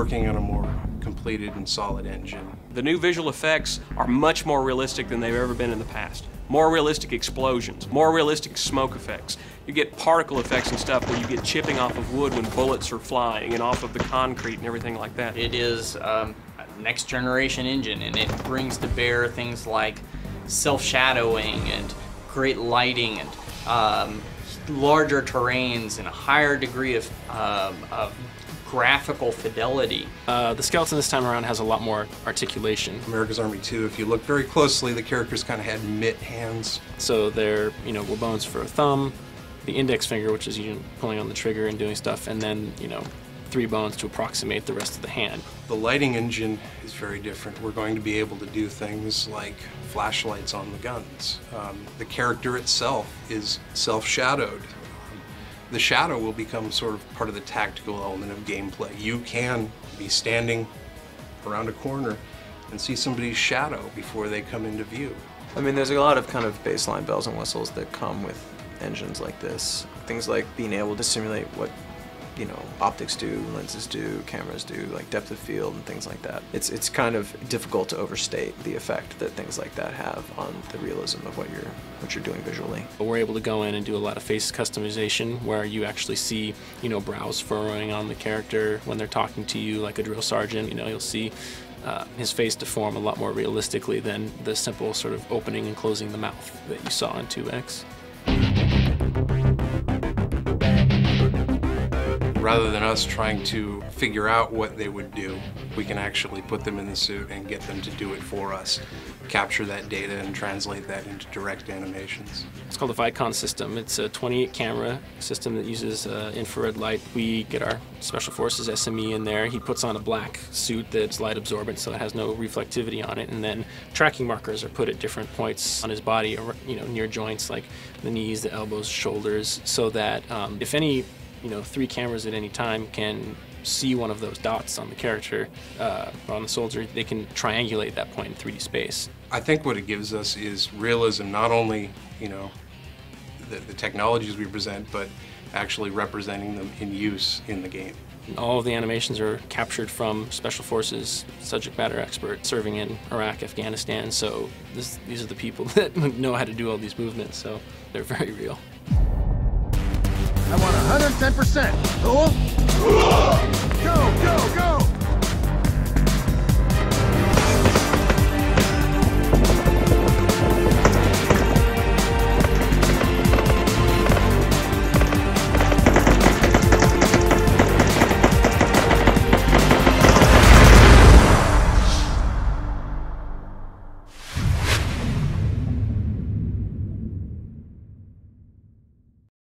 working on a more completed and solid engine. The new visual effects are much more realistic than they've ever been in the past. More realistic explosions, more realistic smoke effects. You get particle effects and stuff where you get chipping off of wood when bullets are flying and off of the concrete and everything like that. It is a next generation engine, and it brings to bear things like self-shadowing and great lighting and larger terrains and a higher degree of graphical fidelity. The skeleton this time around has a lot more articulation. America's Army 2, if you look very closely, the characters kind of had mitt hands. So there, were bones for a thumb, the index finger, which is pulling on the trigger and doing stuff, and then, 3 bones to approximate the rest of the hand. The lighting engine is very different. We're going to be able to do things like flashlights on the guns. The character itself is self-shadowed. The shadow will become sort of part of the tactical element of gameplay. You can be standing around a corner and see somebody's shadow before they come into view. I mean, there's a lot of kind of baseline bells and whistles that come with engines like this. Things like being able to simulate what optics do, lenses do, cameras do, like depth of field and things like that. It's kind of difficult to overstate the effect that things like that have on the realism of what you're doing visually. We're able to go in and do a lot of face customization where you actually see, brows furrowing on the character when they're talking to you, like a drill sergeant. You'll see his face deform a lot more realistically than the simple sort of opening and closing the mouth that you saw in 2X. Rather than us trying to figure out what they would do, we can actually put them in the suit and get them to do it for us, capture that data and translate that into direct animations. It's called the Vicon system. It's a 28 camera system that uses infrared light. We get our Special Forces SME in there. He puts on a black suit that's light absorbent, so it has no reflectivity on it, and then tracking markers are put at different points on his body, near joints like the knees, the elbows, shoulders, so that if any 3 cameras at any time can see one of those dots on the character or on the soldier, they can triangulate that point in 3D space. I think what it gives us is realism, not only, the technologies we present, but actually representing them in use in the game. All of the animations are captured from Special Forces subject matter experts serving in Iraq, Afghanistan, so these are the people that know how to do all these movements, so they're very real. I want 110%. Go, go, go!